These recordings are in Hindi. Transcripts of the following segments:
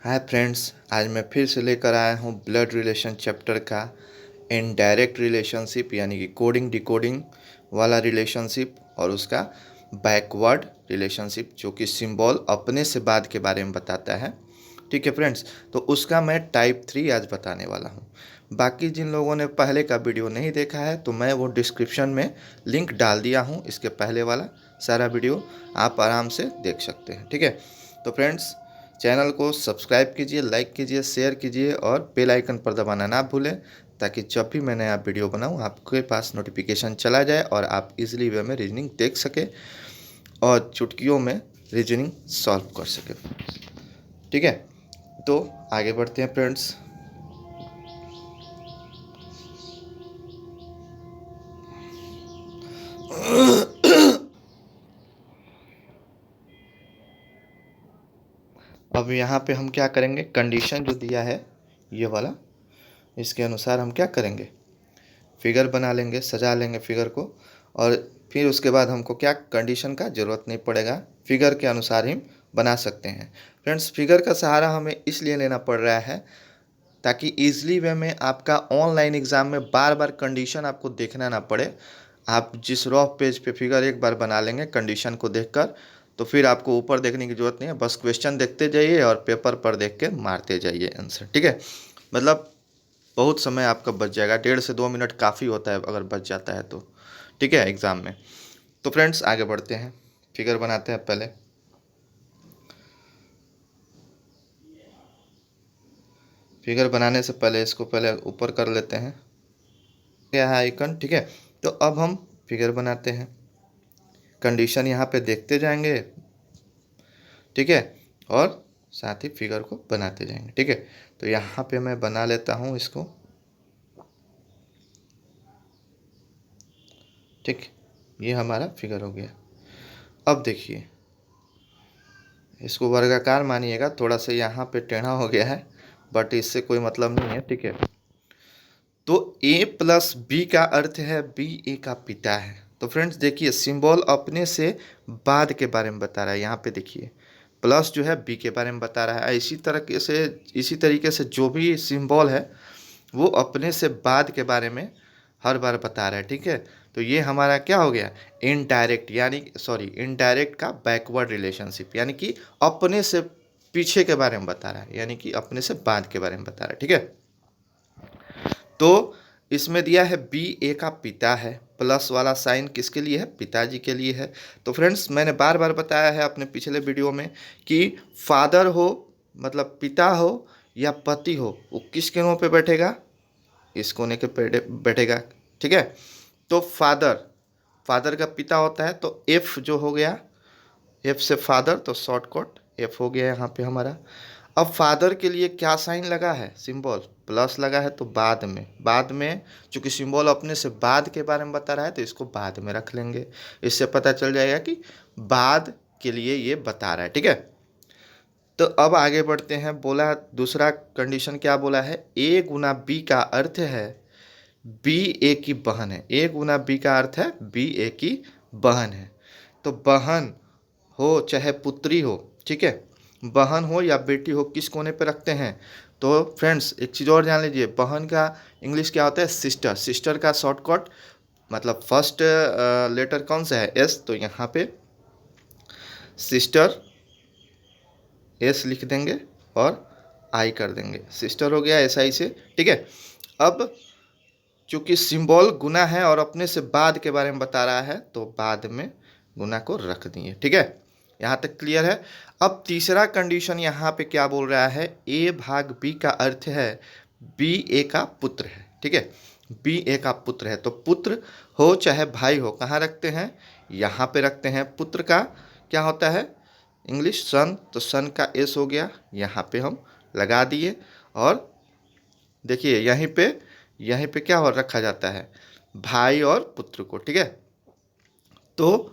हाय फ्रेंड्स, आज मैं फिर से लेकर आया हूँ ब्लड रिलेशन चैप्टर का इनडायरेक्ट रिलेशनशिप यानी कि कोडिंग डिकोडिंग वाला रिलेशनशिप और उसका बैकवर्ड रिलेशनशिप जो कि सिंबल अपने से बाद के बारे में बताता है। ठीक है फ्रेंड्स, तो उसका मैं टाइप 3 आज बताने वाला हूँ। बाकी जिन लोगों ने पहले का वीडियो नहीं देखा है तो मैं वो डिस्क्रिप्शन में लिंक डाल दिया हूँ, इसके पहले वाला सारा वीडियो आप आराम से देख सकते हैं। ठीक है, तो फ्रेंड्स चैनल को सब्सक्राइब कीजिए, लाइक कीजिए, शेयर कीजिए और बेल आइकन पर दबाना ना भूलें ताकि जब भी मैं नया वीडियो बनाऊं आपके पास नोटिफिकेशन चला जाए और आप इजीली वे में रीजनिंग देख सके और चुटकियों में रीजनिंग सॉल्व कर सके। ठीक है, तो आगे बढ़ते हैं फ्रेंड्स। अब यहाँ पे हम क्या करेंगे, कंडीशन जो दिया है ये वाला, इसके अनुसार हम क्या करेंगे, फिगर बना लेंगे, सजा लेंगे फिगर को। और फिर उसके बाद हमको क्या, कंडीशन का ज़रूरत नहीं पड़ेगा, फिगर के अनुसार ही बना सकते हैं। फ्रेंड्स फिगर का सहारा हमें इसलिए लेना पड़ रहा है ताकि ईजिली वे में आपका ऑनलाइन एग्ज़ाम में बार बार कंडीशन आपको देखना ना पड़े। आप जिस रफ पेज पे फिगर एक बार बना लेंगे कंडीशन को देखकर, तो फिर आपको ऊपर देखने की ज़रूरत नहीं है, बस क्वेश्चन देखते जाइए और पेपर पर देख के मारते जाइए आंसर। ठीक है, मतलब बहुत समय आपका बच जाएगा, 1.5 से 2 मिनट काफ़ी होता है अगर बच जाता है तो। ठीक है, एग्ज़ाम में। तो फ्रेंड्स आगे बढ़ते हैं, फिगर बनाते हैं। पहले फिगर बनाने से पहले इसको पहले ऊपर कर लेते हैं, क्या है आइकन। ठीक है, तो अब हम फिगर बनाते हैं, कंडीशन यहाँ पे देखते जाएंगे। ठीक है, और साथ ही फिगर को बनाते जाएंगे। ठीक है, तो यहाँ पे मैं बना लेता हूँ इसको। ठीक, ये हमारा फिगर हो गया। अब देखिए, इसको वर्गाकार मानिएगा, थोड़ा सा यहाँ पे टेढ़ा हो गया है बट इससे कोई मतलब नहीं है। ठीक है, तो a प्लस बी का अर्थ है बी ए का पिता है। तो फ्रेंड्स देखिए, सिंबल अपने से बाद के बारे में बता रहा है। यहाँ पे देखिए प्लस जो है बी के बारे में बता रहा है। इसी तरीके से जो भी सिंबल है वो अपने से बाद के बारे में हर बार बता रहा है। ठीक है, तो ये हमारा क्या हो गया, इनडायरेक्ट यानी इनडायरेक्ट का बैकवर्ड रिलेशनशिप, यानी कि अपने से पीछे के बारे में बता रहा है, यानी कि अपने से बाद के बारे में बता रहा है। ठीक है, तो इसमें दिया है बी ए का पिता है, प्लस वाला साइन किसके लिए है, पिताजी के लिए है। तो फ्रेंड्स मैंने बार बार बताया है अपने पिछले वीडियो में कि फादर हो मतलब पिता हो या पति हो, वो किस कोने पे बैठेगा, इस कोने के पे बैठेगा। ठीक है, तो फादर, फादर का पिता होता है तो एफ जो हो गया, एफ से फादर, तो शॉर्टकट एफ हो गया यहाँ पे हमारा। अब फादर के लिए क्या साइन लगा है, सिंबल प्लस लगा है, तो बाद में चूंकि सिंबल अपने से बाद के बारे में बता रहा है तो इसको बाद में रख लेंगे। इससे पता चल जाएगा कि बाद के लिए ये बता रहा है। ठीक है, तो अब आगे बढ़ते हैं। बोला दूसरा कंडीशन क्या बोला है, ए गुना बी का अर्थ है बी ए की बहन है। ए गुना बी का अर्थ है बी ए की बहन है। तो बहन हो चाहे पुत्री हो, ठीक है, बहन हो या बेटी हो, किस कोने पे रखते हैं। तो फ्रेंड्स एक चीज़ और जान लीजिए, बहन का इंग्लिश क्या होता है, सिस्टर। सिस्टर का शॉर्टकट मतलब फर्स्ट लेटर कौन सा है, एस, तो यहाँ पे सिस्टर एस लिख देंगे और आई कर देंगे, सिस्टर हो गया एस आई से। ठीक है, अब चूंकि सिंबल गुना है और अपने से बाद के बारे में बता रहा है तो बाद में गुना को रख दिए। ठीक है, यहाँ तक क्लियर है। अब तीसरा कंडीशन यहाँ पे क्या बोल रहा है, ए भाग बी का अर्थ है बी ए का पुत्र है। ठीक है, बी ए का पुत्र है, तो पुत्र हो चाहे भाई हो, कहाँ रखते हैं, यहाँ पे रखते हैं। पुत्र का क्या होता है इंग्लिश, सन, तो सन का एस हो गया, यहाँ पे हम लगा दिए। और देखिए यहीं पे क्या हो रखा जाता है, भाई और पुत्र को। ठीक है, तो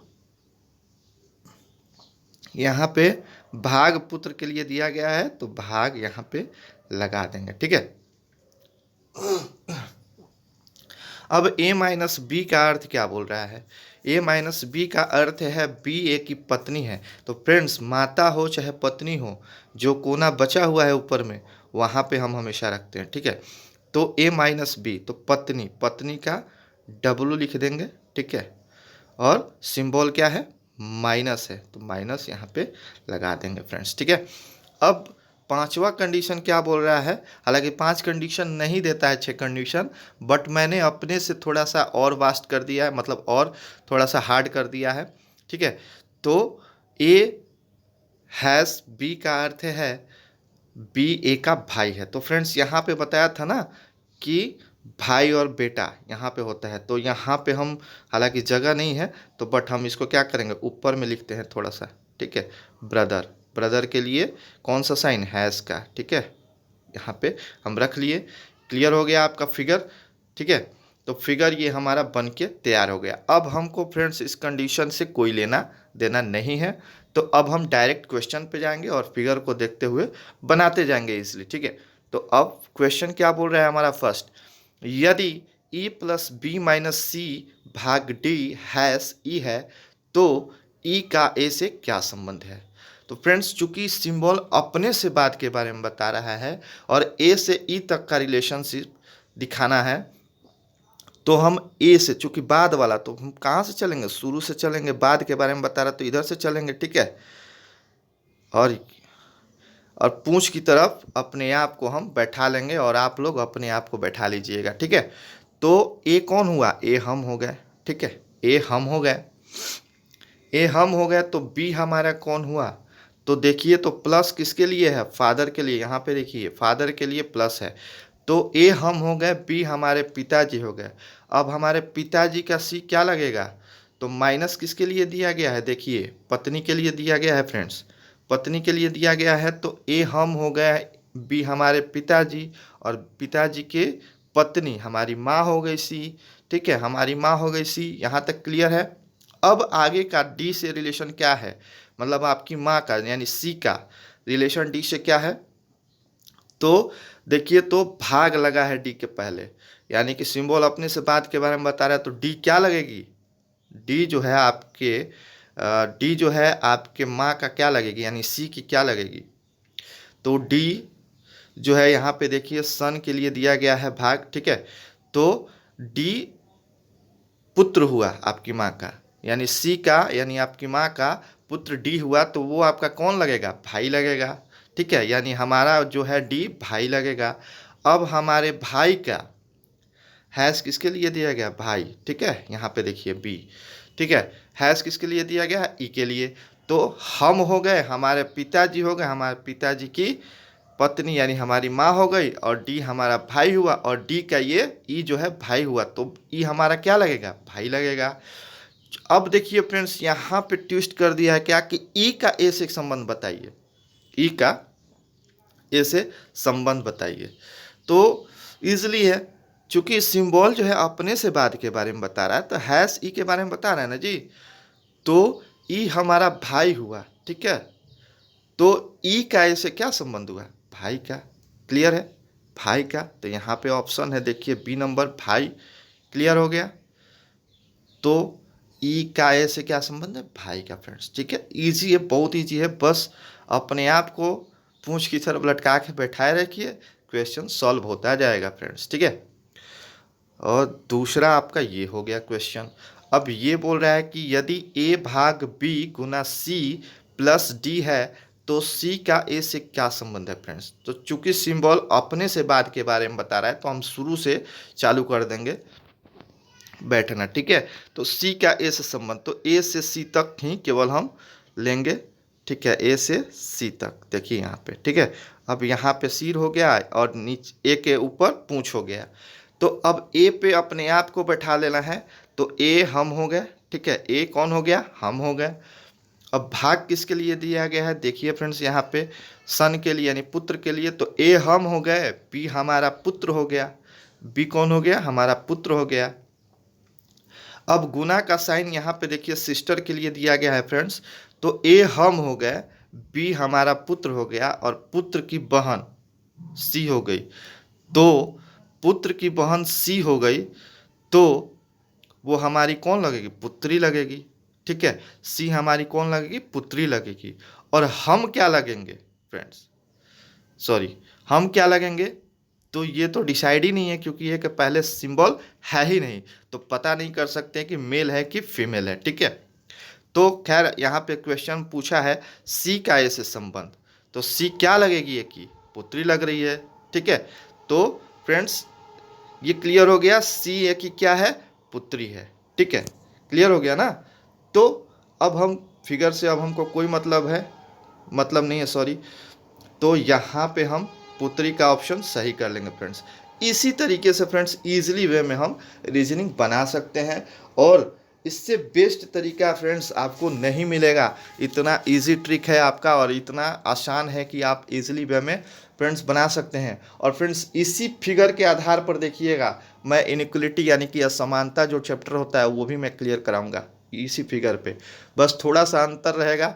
यहाँ पे भाग पुत्र के लिए दिया गया है तो भाग यहाँ पे लगा देंगे। ठीक है, अब a माइनस बी का अर्थ क्या बोल रहा है, ए माइनस बी का अर्थ है बी ए की पत्नी है। तो फ्रेंड्स माता हो चाहे पत्नी हो, जो कोना बचा हुआ है ऊपर में वहाँ पे हम हमेशा रखते हैं, ठीक है। तो ए माइनस बी, तो पत्नी, पत्नी का डब्लू लिख देंगे, ठीक है। और सिंबल क्या है, माइनस है, तो माइनस यहाँ पे लगा देंगे फ्रेंड्स, ठीक है। अब पांचवा कंडीशन क्या बोल रहा है, हालांकि 5 कंडीशन नहीं देता है, 6 कंडीशन, बट मैंने अपने से थोड़ा सा और वास्ट कर दिया है, मतलब और थोड़ा सा हार्ड कर दिया है, ठीक है। तो ए हैज़ बी का अर्थ है बी ए का भाई है। तो फ्रेंड्स यहाँ पे बताया था ना कि भाई और बेटा यहाँ पे होता है, तो यहाँ पे हम, हालांकि जगह नहीं है तो बट हम इसको क्या करेंगे, ऊपर में लिखते हैं थोड़ा सा, ठीक है। ब्रदर, ब्रदर के लिए कौन सा साइन, हैज़ का, ठीक है। यहाँ पे हम रख लिए। क्लियर हो गया आपका फिगर, ठीक है। तो फिगर ये हमारा बन के तैयार हो गया। अब हमको फ्रेंड्स इस कंडीशन से कोई लेना देना नहीं है, तो अब हम डायरेक्ट क्वेश्चन पे जाएंगे और फिगर को देखते हुए बनाते जाएंगे इसलिए, ठीक है। तो अब क्वेश्चन क्या बोल रहा है हमारा फर्स्ट, यदि e प्लस बी माइनस सी भाग डी हैश ई है तो e का a से क्या संबंध है। तो फ्रेंड्स चूंकि सिंबल अपने से बात के बारे में बता रहा है और a से e तक का रिलेशनशिप दिखाना है, तो हम ए से, चूंकि बाद वाला, तो हम कहाँ से चलेंगे, शुरू से चलेंगे, बाद के बारे में बता रहा तो इधर से चलेंगे, ठीक है। और पूंछ की तरफ अपने आप को हम बैठा लेंगे और आप लोग अपने आप को बैठा लीजिएगा, ठीक है। तो ए कौन हुआ, ए हम हो गए, ठीक है। ए हम हो गए, ए हम हो गए, तो बी हमारा कौन हुआ, तो देखिए, तो प्लस किसके लिए है, फादर के लिए, यहाँ पे देखिए फादर के लिए प्लस है। तो ए हम हो गए, बी हमारे पिताजी हो गए। अब हमारे पिताजी का सी क्या लगेगा, तो माइनस किसके लिए दिया गया है, देखिए पत्नी के लिए दिया गया है फ्रेंड्स, पत्नी के लिए दिया गया है। तो ए हम हो गया, बी हमारे पिताजी, और पिताजी के पत्नी हमारी माँ हो गई सी, ठीक है, हमारी माँ हो गई सी। यहाँ तक क्लियर है। अब आगे का डी से रिलेशन क्या है, मतलब आपकी माँ का यानी सी का रिलेशन डी से क्या है, तो देखिए, तो भाग लगा है डी के पहले, यानी कि सिंबल अपने से बात के बारे में बता रहा है, तो डी क्या लगेगी, डी जो है आपके डी जो है आपके माँ का क्या लगेगी, यानी सी की क्या लगेगी। तो डी जो है यहाँ पे देखिए सन के लिए दिया गया है भाग, ठीक है। तो डी पुत्र हुआ आपकी माँ का, यानी सी का, यानी आपकी माँ का पुत्र डी हुआ, तो वो आपका कौन लगेगा, भाई लगेगा, ठीक है। यानी हमारा जो है डी भाई लगेगा। अब हमारे भाई का हैश किसके लिए दिया गया, भाई, ठीक है। यहाँ पे देखिए बी, ठीक है, हैश किसके लिए दिया गया है, ई के लिए। तो हम हो गए, हमारे पिताजी हो गए, हमारे पिताजी की पत्नी यानी हमारी माँ हो गई, और डी हमारा भाई हुआ, और डी का ये ई जो है भाई हुआ, तो ई हमारा क्या लगेगा, भाई लगेगा। अब देखिए फ्रेंड्स यहाँ पे ट्विस्ट कर दिया है क्या, कि ई का ए से संबंध बताइए, ई का ए से संबंध बताइए। तो इजली है, चूंकि सिंबल जो है अपने से बात के बारे में बता रहा है, तो हैश ई के बारे में बता रहा है ना जी, तो ई हमारा भाई हुआ, ठीक है। तो ई का ए से क्या संबंध हुआ, भाई का, क्लियर है, भाई का। तो यहाँ पे ऑप्शन है देखिए बी नंबर, भाई, क्लियर हो गया। तो ई का ए से क्या संबंध है, भाई का फ्रेंड्स, ठीक है। इजी है, बहुत इजी है, बस अपने आप को पूंछ की तरफ लटका के बैठाए रखिए, क्वेश्चन सॉल्व होता जाएगा फ्रेंड्स, ठीक है। और दूसरा आपका ये हो गया क्वेश्चन। अब ये बोल रहा है कि यदि a भाग b गुना c प्लस डी है तो c का a से क्या संबंध है फ्रेंड्स। तो चूंकि सिंबल अपने से बात के बारे में बता रहा है, तो हम शुरू से चालू कर देंगे बैठना, ठीक है। तो c का a से संबंध, तो a से c तक ही केवल हम लेंगे, ठीक है, a से c तक, देखिए यहाँ पे, ठीक है। अब यहाँ पे सिर हो गया और नीचे a के ऊपर पूंछ हो गया, तो अब ए पे अपने आप को बैठा लेना है, तो ए हम हो गए, ठीक है, ए कौन हो गया, हम हो गए। अब भाग किसके लिए दिया गया है, देखिए फ्रेंड्स यहाँ पे सन के लिए यानी पुत्र के लिए, तो ए हम हो गए, बी हमारा पुत्र हो गया, बी कौन हो गया, हमारा पुत्र हो गया। अब गुना का साइन यहाँ पे देखिए सिस्टर के लिए दिया गया है फ्रेंड्स, तो ए हम हो गए, बी हमारा पुत्र हो गया, और पुत्र की बहन सी हो गई। तो पुत्र की बहन सी हो गई, तो वो हमारी कौन लगेगी, पुत्री लगेगी। ठीक है, सी हमारी कौन लगेगी, पुत्री लगेगी। और हम क्या लगेंगे फ्रेंड्स, सॉरी, हम क्या लगेंगे, तो ये तो डिसाइड ही नहीं है, क्योंकि ये के पहले सिंबल है ही नहीं, तो पता नहीं कर सकते कि मेल है कि फीमेल है। ठीक है, तो खैर यहाँ पे क्वेश्चन पूछा है सी का ए से संबंध, तो सी क्या लगेगी, ये की पुत्री लग रही है। ठीक है, तो फ्रेंड्स ये क्लियर हो गया, सी ए की क्या है, पुत्री है। ठीक है, क्लियर हो गया ना। तो अब हम फिगर से अब हमको कोई मतलब नहीं है, सॉरी। तो यहाँ पे हम पुत्री का ऑप्शन सही कर लेंगे फ्रेंड्स। इसी तरीके से फ्रेंड्स इजीली वे में हम रीजनिंग बना सकते हैं, और इससे बेस्ट तरीका फ्रेंड्स आपको नहीं मिलेगा। इतना इजी ट्रिक है आपका, और इतना आसान है कि आप इजीली वे में फ्रेंड्स बना सकते हैं। और फ्रेंड्स इसी फिगर के आधार पर देखिएगा, मैं इनइक्वलिटी यानी कि असमानता जो चैप्टर होता है वो भी मैं क्लियर कराऊंगा इसी फिगर पे। बस थोड़ा सा अंतर रहेगा।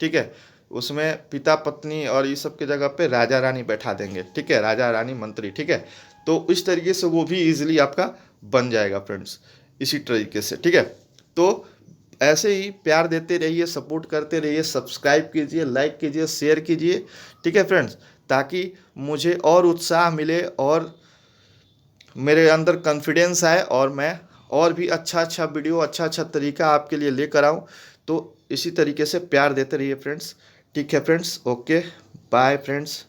ठीक है, उसमें पिता पत्नी और ये सब के जगह पे राजा रानी बैठा देंगे। ठीक है, राजा रानी मंत्री। ठीक है, तो इस तरीके से वो भी इजीली आपका बन जाएगा फ्रेंड्स, इसी तरीके से। ठीक है, तो ऐसे ही प्यार देते रहिए, सपोर्ट करते रहिए, सब्सक्राइब कीजिए, लाइक कीजिए, शेयर कीजिए। ठीक है फ्रेंड्स, ताकि मुझे और उत्साह मिले और मेरे अंदर कॉन्फिडेंस आए, और मैं और भी अच्छा अच्छा वीडियो, अच्छा अच्छा तरीका आपके लिए लेकर आऊँ। तो इसी तरीके से प्यार देते रहिए फ्रेंड्स। ठीक है फ्रेंड्स, ओके, बाय फ्रेंड्स।